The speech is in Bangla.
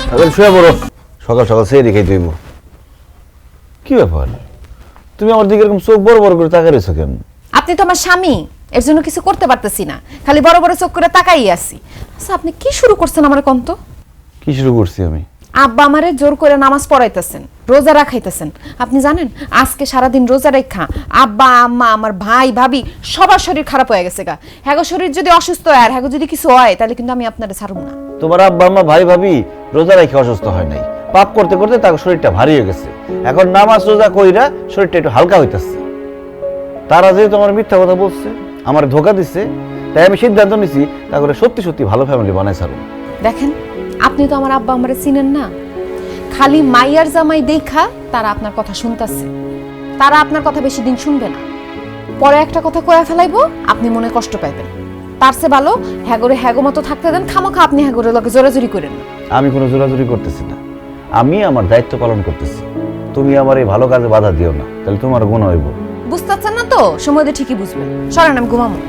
তাহলে শুয়ে পড়ো, সকাল সকাল সেই রেখে দিব। কি ব্যাপার, তুমি আমার দিকে এরকম চোখ বড় বড় করে তাকিয়ে রয়েছো কেন? আপনি তো আমার স্বামী, এর জন্য কিছু করতে পারতেছি না, খালি বড় বড় চোখ করে তাকাই আছি। আচ্ছা আপনি কি শুরু করছেন আমার কন্ত? কি শুরু করছি আমি? আব্বা আমারে জোর করে নামাজ পড়াইতেছেন, রোজা রাখাইতেছেন। আপনি জানেন আজকে সারাদিন রোজা রেখা আব্বা আম্মা আমার ভাই ভাবি সবার শরীর খারাপ হয়ে গেছে গা। হ্যাগো শরীর যদি অসুস্থ হয় আর হ্যাগো যদি কিছু হয় তাহলে কিন্তু আমি আপনারে ছাড়ব না। তোমার আব্বা আম্মা ভাই ভাবি রোজা রেখে অসুস্থ হয় নাই, পাপ করতে করতে তার শরীরটা ভারী হয়ে গেছে। এখন নামাজ রোজা কইরা শরীরটা একটু হালকা হইতেছে। তারা যেহেতু আমার মিথ্যা কথা বলছে, আমার ধোকা দিচ্ছে, তাই আমি সিদ্ধান্ত নিছি তা করে সত্যি সত্যি ভালো ফ্যামিলি বানাই ছাড়ুন। দেখেন আপনি তো আমার আব্বা আমারে চিনেন না, খালি মাইয়ার জামাই দেখা তারা আপনার কথা শুনতেছে। তারা আপনার কথা বেশি দিন শুনবে না, পরে একটা কথা কয়া ফেলাইবো, আপনি মনে কষ্ট পাইবেন। তার চেয়ে ভালো হ্যাগরে হ্যাগো মতো থাকতে দেন, খামোখা আপনি হ্যাগরে লগে জোরাজুরি করেন না। আমি কোনো জোরাজুরি করতেছি না, আমি আমার দায়িত্ব পালন করতেছি। তুমি আমার এই ভালো কাজে বাধা দিও না, তাহলে তোমার গুণ হইব। বুঝতে পারছেন না তো? সময় দিয়ে ঠিকই বুঝবেন। সরেন আমি ঘুমামো।